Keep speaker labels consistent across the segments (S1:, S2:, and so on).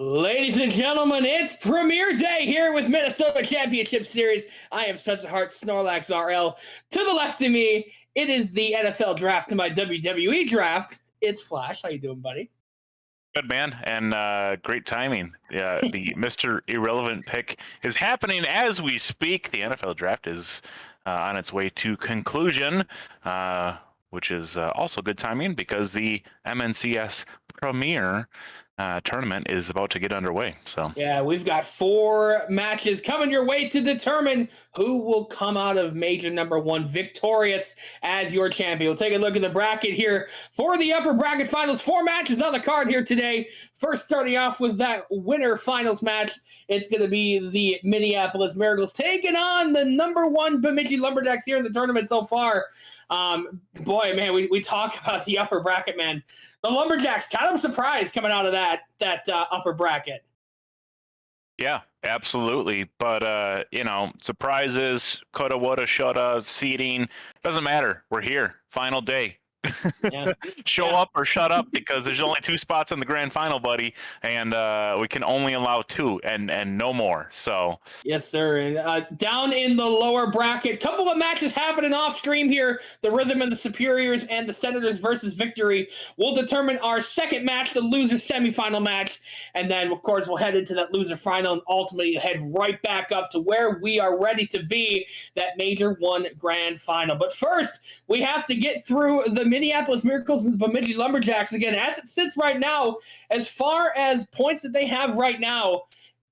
S1: Ladies and gentlemen, it's premiere day here with Minnesota Championship Series. I am Spencer Hart, Snorlax RL. To the left of me, it is the NFL draft to my WWE draft. It's Flash. How you doing, buddy?
S2: Good man, and great timing. The Mr. Irrelevant pick is happening as we speak. The NFL draft is on its way to conclusion, which is also good timing because the MNCS Premier tournament is about to get underway. So
S1: yeah, we've got 4 matches coming your way to determine who will come out of major number 1 victorious as your champion. We'll take a look at the bracket here for the upper bracket finals. 4 matches on the card here today. First, starting off with that winner finals match, it's going to be the Minneapolis Miracles taking on the number 1 Bemidji Lumberjacks here in the tournament so far. Boy, man, we talk about the upper bracket, man. The Lumberjacks, kind of surprised coming out of that upper bracket.
S2: yeah, absolutely. But surprises, coulda, woulda, shoulda, seeding doesn't matter. We're here, final day.
S1: Yeah.
S2: Show up or shut up because there's only 2 spots in the grand final, buddy, and we can only allow 2 and no more. So
S1: yes, sir. And down in the lower bracket, couple of matches happening off stream here. The Rhythm and the Superiors and the Senators versus Victory will determine our second match, the loser semifinal match, and then of course we'll head into that loser final and ultimately head right back up to where we are ready to be, that major 1 grand final. But first, we have to get through the Minneapolis Miracles and the Bemidji Lumberjacks again. As it sits right now, as far as points that they have right now,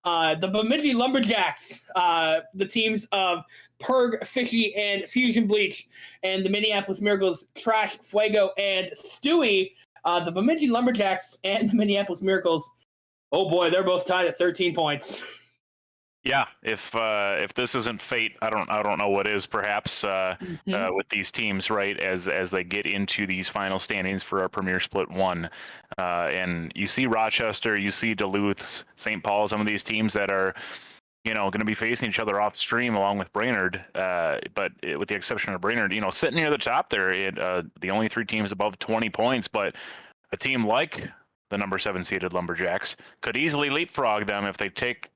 S1: the Bemidji Lumberjacks, the teams of Perg, Fishy, and Fusion Bleach, and the Minneapolis Miracles, Trash, Fuego, and Stewie, the Bemidji Lumberjacks and the Minneapolis Miracles, oh boy, they're both tied at 13 points.
S2: yeah, if this isn't fate, I don't know what is. Perhaps with these teams, right, as they get into these final standings for our Premier Split 1, and you see Rochester, you see Duluth, St. Paul, some of these teams that are going to be facing each other off stream along with Brainerd, but with the exception of Brainerd, sitting near the top there, the only 3 teams above 20 points, but a team like the number 7 seeded Lumberjacks could easily leapfrog them if they take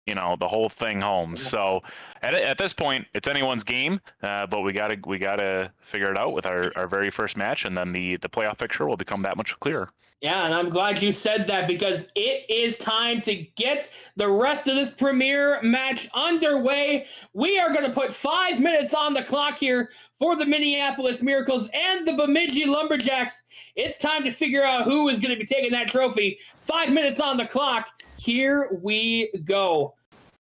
S2: the whole thing home. So at this point, it's anyone's game, but we gotta figure it out with our very first match, and then the playoff picture will become that much clearer.
S1: Yeah, and I'm glad you said that because it is time to get the rest of this premiere match underway. We are going to put 5 minutes on the clock here for the Minneapolis Miracles and the Bemidji Lumberjacks. It's time to figure out who is going to be taking that trophy. 5 minutes on the clock. Here we go.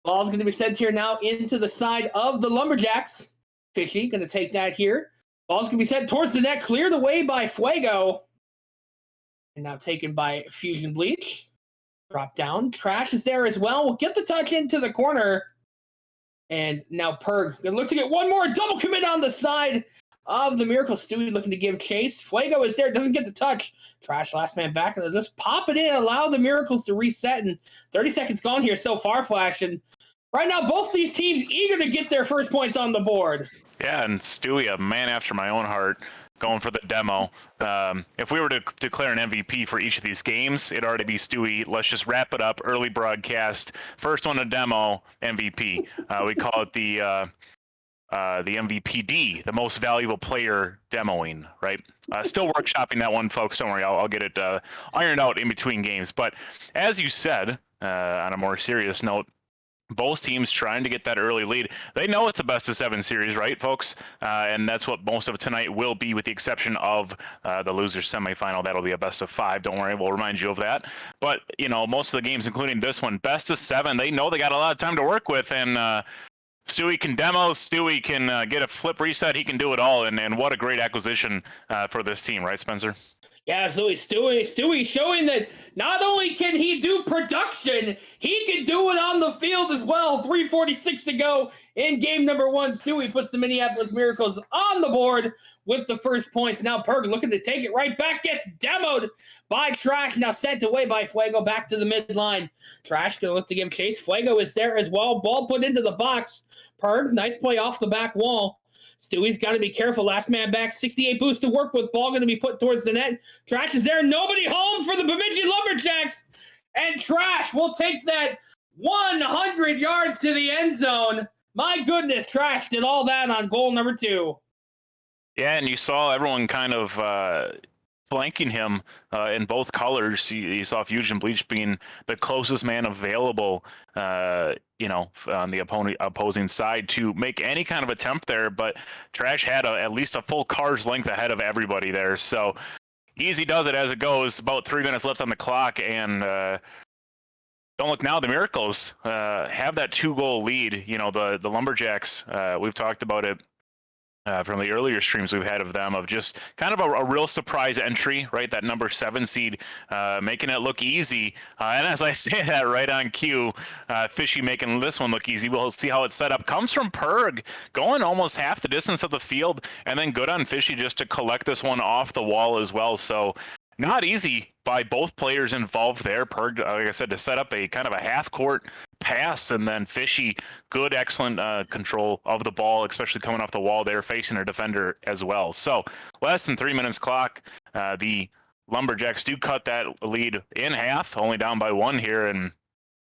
S1: Ball's going to be sent here now into the side of the Lumberjacks. Fishy going to take that here. Ball's going to be sent towards the net, cleared away by Fuego. And now taken by Fusion Bleach. Drop down. Trash is there as well. We'll get the touch into the corner. And now Perg going to look to get one more. Double commit on the side of the Miracle. Stewie looking to give chase. Fuego is there. Doesn't get the touch. Trash last man back. And they'll just pop it in. Allow the Miracles to reset. And 30 seconds gone here so far, Flash. And right now, both these teams eager to get their first points on the board.
S2: Yeah, and Stewie, a man after my own heart, going for the demo. If we were to declare an MVP for each of these games, it'd already be Stewie. Let's just wrap it up. Early broadcast. First one, a demo MVP. We call it the MVPD, the most valuable player demoing, right? Still workshopping that one, folks. Don't worry, I'll get it ironed out in between games. But as you said, on a more serious note, both teams trying to get that early lead. They know it's a best-of-7 series, right, folks? And that's what most of tonight will be, with the exception of the losers semifinal. That'll be a best-of-5. Don't worry, we'll remind you of that. But, most of the games, including this one, best-of-7, they know they got a lot of time to work with, and Stewie can demo, Stewie can get a flip reset, he can do it all, and what a great acquisition for this team, right, Spencer?
S1: Yeah, absolutely. Stewie showing that not only can he do production, he can do it on the field as well. 3:46 to go in game number 1. Stewie puts the Minneapolis Miracles on the board with the first points. Now Perg looking to take it right back, gets demoed by Trash, now sent away by Fuego back to the midline. Trash going to look to give chase. Fuego is there as well. Ball put into the box. Perg, nice play off the back wall. Stewie's got to be careful. Last man back, 68 boost to work with. Ball going to be put towards the net. Trash is there. Nobody home for the Bemidji Lumberjacks. And Trash will take that 100 yards to the end zone. My goodness, Trash did all that on goal number 2.
S2: Yeah, and you saw everyone kind of flanking him in both colors. You saw Fusion Bleach being the closest man available, on the opposing side to make any kind of attempt there. But Trash had at least a full car's length ahead of everybody there. So easy does it as it goes. About 3 minutes left on the clock, and don't look now. The Miracles have that 2-goal lead. The Lumberjacks. We've talked about it. From the earlier streams we've had of them, of just kind of a real surprise entry, right? That number 7 seed, making it look easy. And as I say that right on cue, Fishy making this one look easy. We'll see how it's set up. Comes from Perg, going almost half the distance of the field, and then good on Fishy just to collect this one off the wall as well. So not easy by both players involved there. Perg, like I said, to set up a kind of a half-court pass, and then Fishy, good, excellent control of the ball, especially coming off the wall there, facing a defender as well. So less than 3 minutes clock. The Lumberjacks do cut that lead in half, only down by 1 here. And,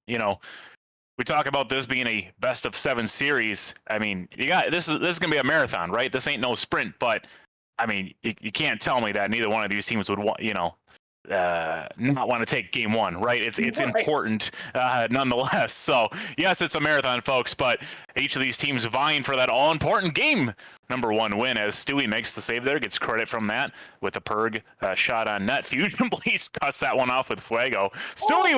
S2: we talk about this being a best of 7 series. I mean, this is going to be a marathon, right? This ain't no sprint, but I mean, you can't tell me that neither one of these teams would want, not want to take game 1, right? It's right. Important nonetheless. So yes, it's a marathon, folks, but each of these teams vying for that all-important game number 1 win, as Stewie makes the save there, gets credit from that with a Perg shot on net. Fusion Bleach cuts that one off with Fuego. Stewie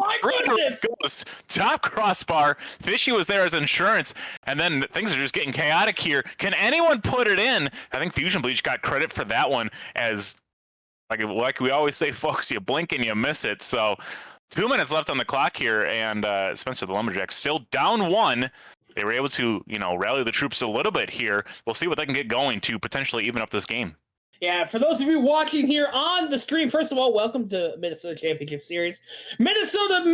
S2: goes top crossbar. Fishy was there as insurance, and then things are just getting chaotic here. Can anyone put it in? I think Fusion Bleach got credit for that one, as like we always say, folks, you blink and you miss it. So 2 minutes left on the clock here, and Spencer, the Lumberjacks, still down 1. They were able to, rally the troops a little bit here. We'll see what they can get going to potentially even up this game.
S1: Yeah, for those of you watching here on the stream, first of all, welcome to Minnesota Championship Series. Minneapolis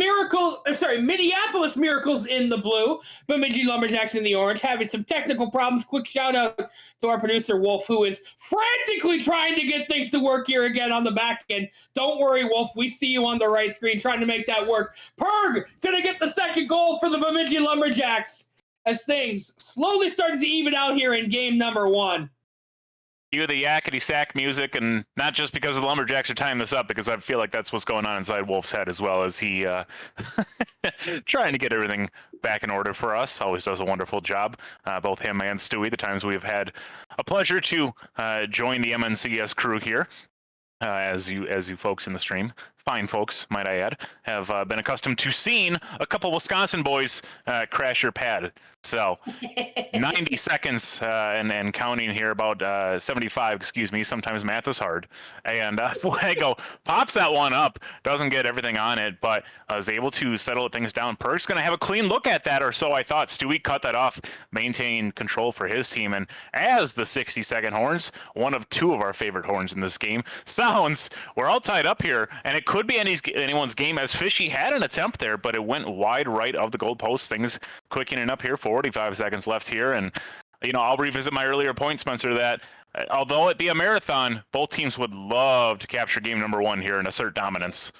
S1: Miracles in the blue, Bemidji Lumberjacks in the orange, having some technical problems. Quick shout out to our producer, Wolf, who is frantically trying to get things to work here again on the back end. Don't worry, Wolf, we see you on the right screen trying to make that work. Perg gonna get the second goal for the Bemidji Lumberjacks as things slowly starting to even out here in game number 1.
S2: You the yakety sack music, and not just because the Lumberjacks are tying this up, because I feel like that's what's going on inside Wolf's head as well, as he trying to get everything back in order for us. Always does a wonderful job, both him and Stewie, the times we've had a pleasure to join the MNCS crew here. As you folks in the stream, fine folks, might I add, have been accustomed to seeing a couple Wisconsin boys crash your pad. So 90 seconds and counting here, about 75, excuse me. Sometimes math is hard. And Fuego pops that one up, doesn't get everything on it, but is able to settle things down. Perk's going to have a clean look at that, or so I thought. Stewie cut that off, maintaining control for his team. And as the 60-second horns, one of 2 of our favorite horns in this game, sounds, we're all tied up here, and it could be anyone's game, as Fishy had an attempt there, but it went wide right of the goalpost. Things quickening up here, 45 seconds left here, and I'll revisit my earlier point, Spencer, that although it be a marathon, both teams would love to capture game number 1 here and assert dominance.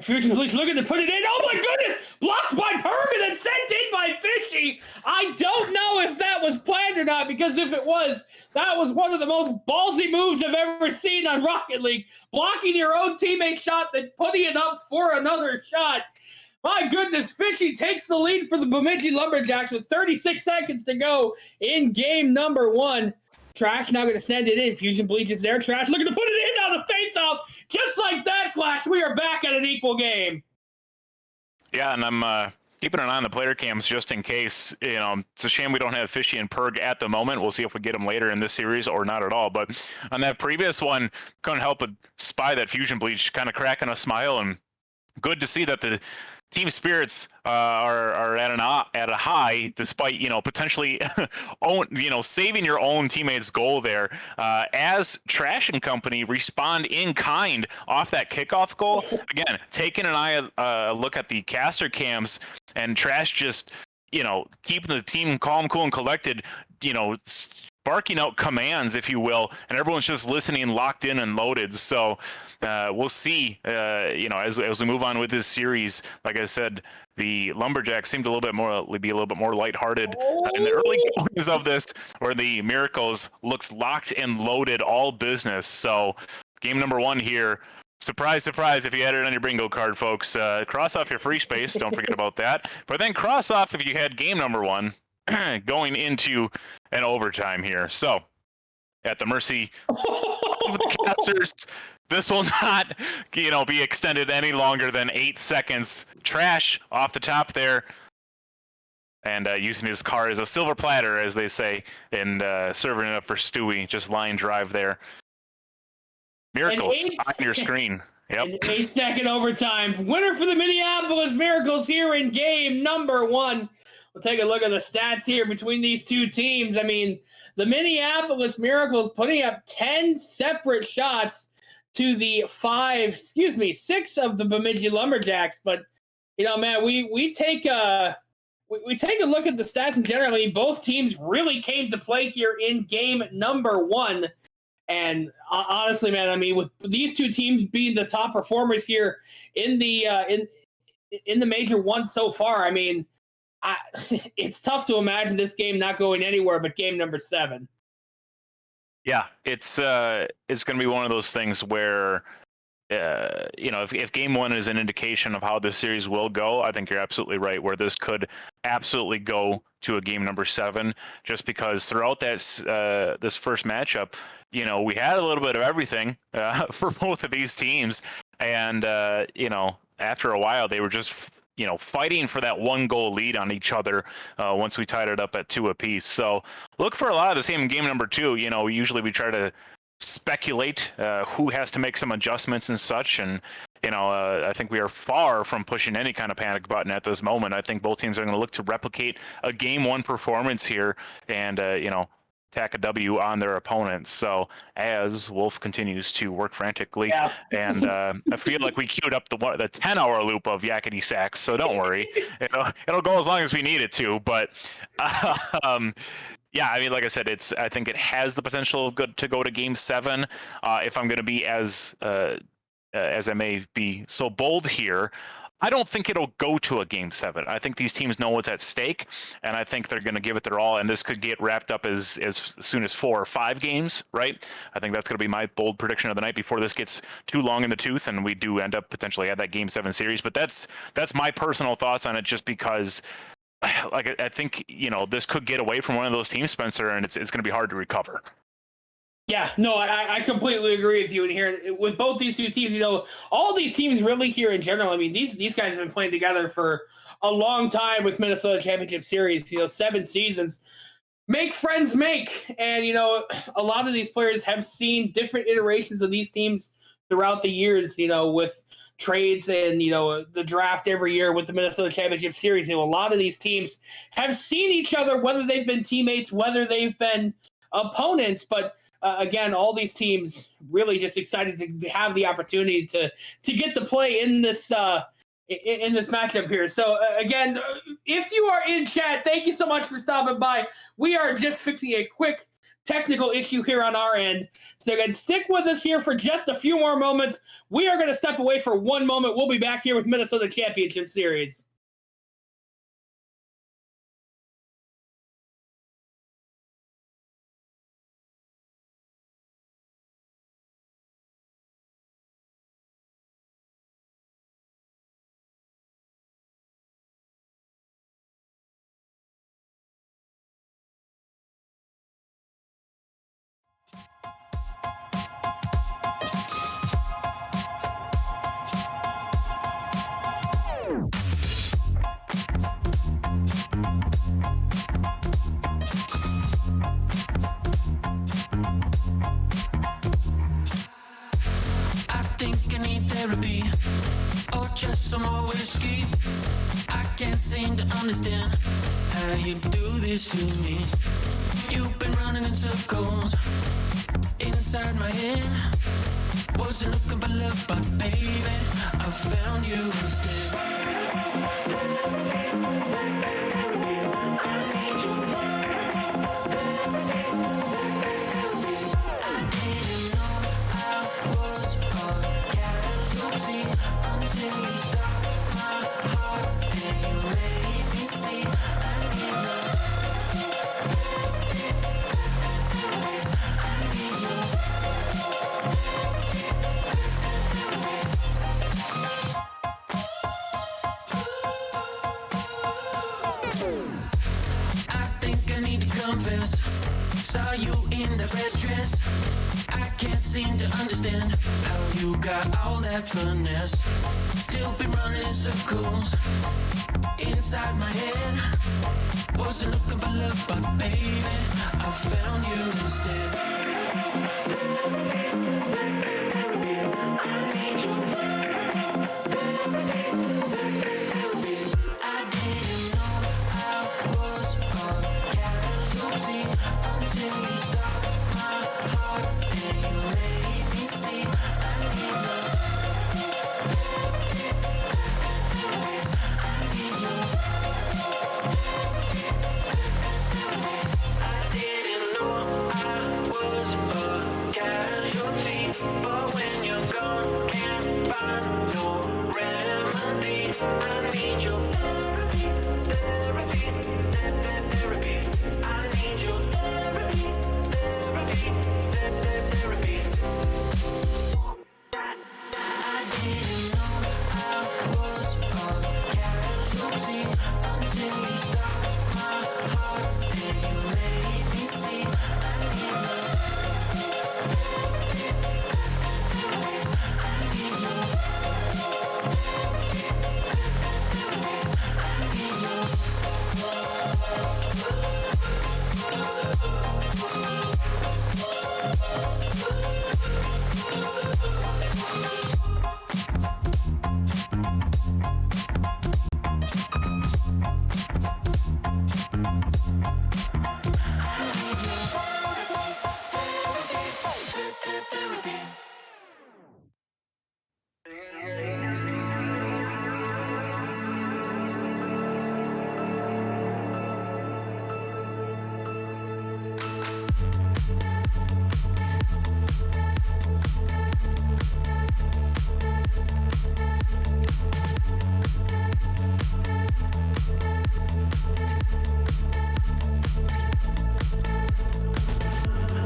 S1: Fusion Bleach looking to put it in. Oh my goodness! Blocked by Perg and then sent in by Fishy. I don't know if that was planned or not, because if it was, that was one of the most ballsy moves I've ever seen on Rocket League. Blocking your own teammate shot, then putting it up for another shot. My goodness, Fishy takes the lead for the Bemidji Lumberjacks with 36 seconds to go in game number 1. Trash now going to send it in. Fusion Bleach is there. Trash looking to put it in on the face-off. Just like that, Flash, we are back at an equal game.
S2: Yeah, and I'm keeping an eye on the player cams just in case. It's a shame we don't have Fishy and Perg at the moment. We'll see if we get them later in this series or not at all. But on that previous one, couldn't help but spy that Fusion Bleach kind of cracking a smile, and good to see that the team spirits are at a high, despite potentially saving your own teammate's goal there. As Trash and company respond in kind off that kickoff goal. Again, taking an eye look at the caster cams, and Trash just keeping the team calm, cool, and collected. barking out commands, if you will, and everyone's just listening, locked in and loaded. So we'll see, as we move on with this series. Like I said, the Lumberjacks seemed be a little bit more lighthearted in the early goings of this, where the Miracles looked locked and loaded, all business. So game number 1 here. Surprise, surprise, if you had it on your bingo card, folks. Cross off your free space. Don't forget about that. But then cross off if you had game number 1 going into an overtime here. So, at the mercy of the casters, this will not, be extended any longer than 8 seconds. Trash off the top there. And using his car as a silver platter, as they say, and serving it up for Stewie. Just line drive there. Miracles on your screen. Yep.
S1: An 8-second overtime. Winner for the Minneapolis Miracles here in game number 1. We'll take a look at the stats here between these two teams. I mean, the Minneapolis Miracles putting up 10 separate shots to the 6 of the Bemidji Lumberjacks. But, man, we take a look at the stats in general. I mean, both teams really came to play here in game number 1. And honestly, man, I mean, with these two teams being the top performers here in the in the Major 1 so far, I mean, it's tough to imagine this game not going anywhere but game number 7.
S2: Yeah, it's going to be one of those things where, if game 1 is an indication of how this series will go, I think you're absolutely right, where this could absolutely go to a game number 7, just because throughout this first matchup, we had a little bit of everything for both of these teams. And, after a while, they were just fighting for that 1-goal lead on each other once we tied it up at 2 apiece. So look for a lot of the same in game number 2. Usually we try to speculate who has to make some adjustments and such. And, I think we are far from pushing any kind of panic button at this moment. I think both teams are going to look to replicate a game 1 performance here and, tack a W on their opponents. So as Wolf continues to work frantically, and I feel like we queued up the 10-hour loop of Yakety Sax, so don't worry, it'll go as long as we need it to. But yeah, I mean, like I said, I think it has the potential to go to game 7. If I'm going to be as I may be so bold here, I don't think it'll go to a game 7. I think these teams know what's at stake, and I think they're going to give it their all, and this could get wrapped up as soon as 4 or 5 games, right? I think that's going to be my bold prediction of the night before this gets too long in the tooth, and we do end up potentially at that game 7 series. But that's my personal thoughts on it, just because I think, this could get away from one of those teams, Spencer, and it's going to be hard to recover.
S1: Yeah, no, I completely agree with you. And here with both these two teams, all these teams really here in general, I mean, these guys have been playing together for a long time with Minnesota Championship Series, 7 seasons. Make friends make. And, a lot of these players have seen different iterations of these teams throughout the years, with trades and, the draft every year with the Minnesota Championship Series. A lot of these teams have seen each other, whether they've been teammates, whether they've been opponents, but again, all these teams really just excited to have the opportunity to get to play in this matchup here. So again, if you are in chat, thank you so much for stopping by. We are just fixing a quick technical issue here on our end. So again, stick with us here for just a few more moments. We are going to step away for one moment. We'll be back here with Minnesota Championship Series.
S3: Or just some more whiskey. I can't seem to understand how you do this to me. You've been running in circles inside my head. Wasn't looking for love, but baby, I found you instead. confess. Saw you in the red dress. I can't seem to understand how you got all that finesse. Still been running in circles inside my head. Wasn't looking for love, but baby, I found you instead. I didn't know I was a casualty until you stopped my heart and you made me see I need love. I need love. I didn't know I was a casualty, but when you're gone, can't find no remedy. I need your therapy, therapy, therapy. I need your therapy, therapy, therapy. I didn't know I was a casualty until you stopped my heart and you made me see I need love. I need love. I need love.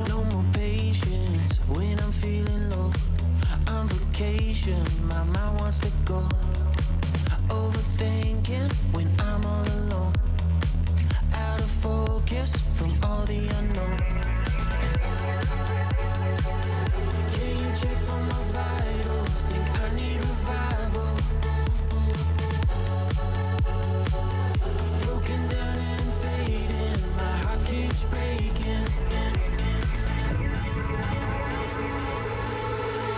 S3: No more patience when I'm feeling low. On vacation, my mind wants to go. Overthinking when I'm all alone. Out of focus from all the unknown. Can you check for my vitals? Think I need revival. Broken down and fading, my heart keeps breaking.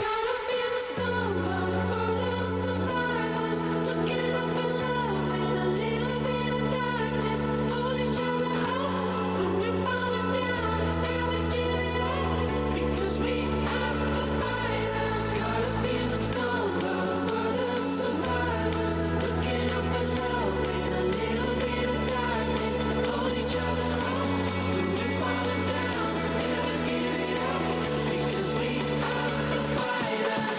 S3: Caught up in the storm, but we're the survivors. Looking up for love in a little bit of darkness. Hold each other up when we're falling down. Never give it up because we are the fighters. Caught up in the storm, but we're the survivors. Looking up for love in a little bit of darkness. Hold each other up when we're falling down. Never give it up because we are the fighters.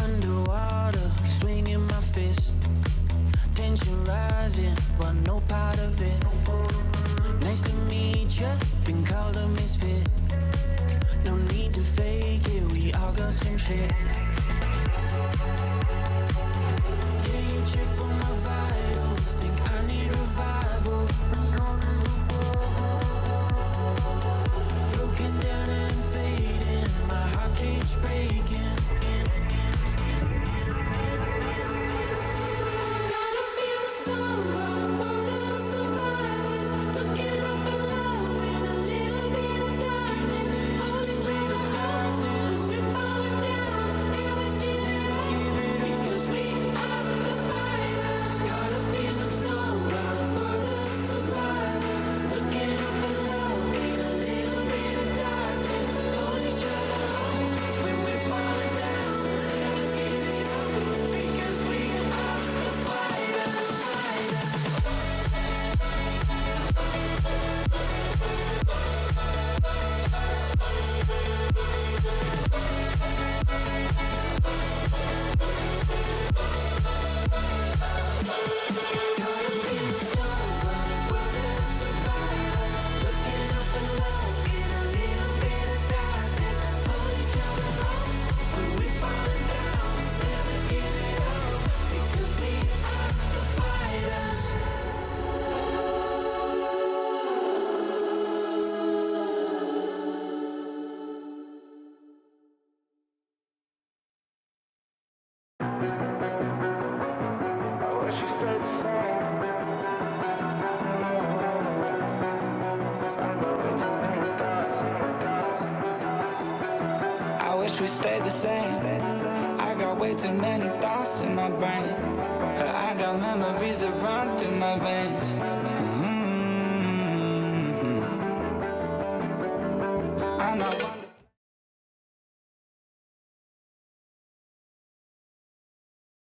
S3: Underwater, swinging my fist. Tension rising, but no part of it. Nice to meet ya, been called a misfit. No need to fake it, we all got some shit. Can you check for my vitals? Think I need revival. Broken down and fading, my heart keeps breaking. Caught up in the storm, but we're the survivors. Looking up for love in a little bit of darkness. Hold each other up when we're falling down. Never give it up.
S4: wish we stayed the same. I got way too many thoughts in my brain, but I got memories that run through my veins. I'm not one.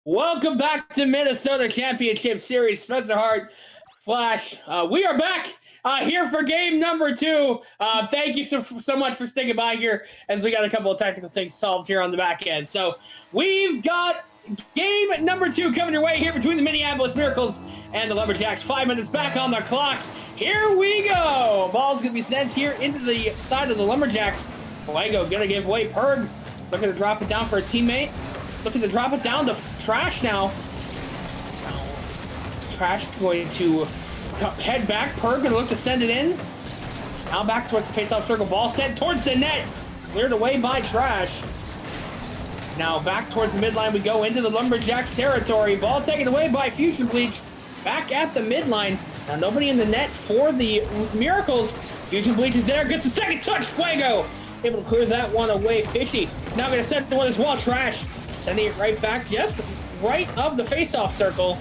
S1: Welcome back to Minnesota Championship Series. Spencer Hart, Flash. We are back here for game number 2. Thank you so much for sticking by here as we got a couple of technical things solved here on the back end. So we've got game number 2 coming your way here between the Minneapolis Miracles and the Lumberjacks. 5 minutes back on the clock. Here we go. Ball's going to be sent here into the side of the Lumberjacks. Fuego going to give way. Perg looking to drop it down for a teammate. Looking to drop it down to Trash now. Trash going to head back. Perg going to look to send it in. Now back towards the face-off circle. Ball sent towards the net. Cleared away by Trash. Now back towards the midline we go into the Lumberjacks territory. Ball taken away by Fusion Bleach. Back at the midline. Now nobody in the net for the Miracles. Fusion Bleach is there. Gets the second touch. Fuego able to clear that one away. Fishy now going to send the one as well. Trash sending it right back, just right of the face-off circle.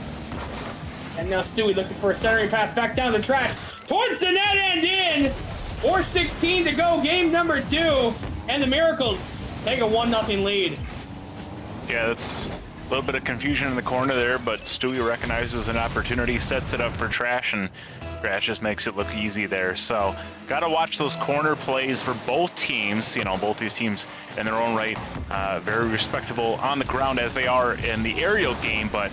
S1: And now Stewie looking for a centering pass back down the Trash. Towards the net and in! 4:16 to go, game number 2. And the Miracles take a 1-0 lead.
S2: Yeah, that's a little bit of confusion in the corner there, but Stewie recognizes an opportunity, sets it up for Trash, and Trash just makes it look easy there. So got to watch those corner plays for both teams. You know, both these teams in their own right, very respectable on the ground as they are in the aerial game. But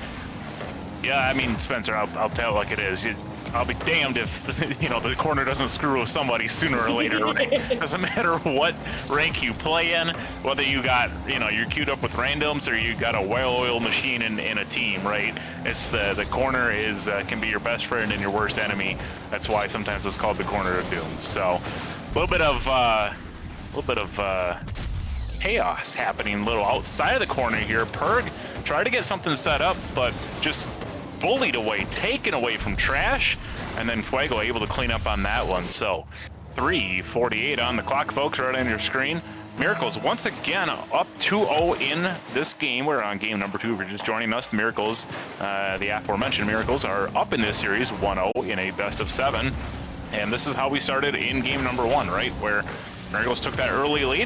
S2: yeah, I mean, Spencer, I'll tell it like it is. I'll be damned if, you know, the corner doesn't screw with somebody sooner or later, right? Doesn't matter what rank you play in, whether you got, you know, you're queued up with randoms or you got a well-oiled machine in a team, right? It's the corner is can be your best friend and your worst enemy. That's why sometimes it's called the corner of doom. So a little bit of chaos happening a little outside of the corner here. Perg tried to get something set up, but just bullied away, taken away from Trash, and then Fuego able to clean up on that one. So 3:48 on the clock, folks, right on your screen. Miracles once again up 2-0 in this game. We're on game number 2 if you're just joining us. The Miracles, the aforementioned Miracles, are up in this series 1-0 in a best of 7. And this is how we started in game number 1, right? Where Miracles took that early lead.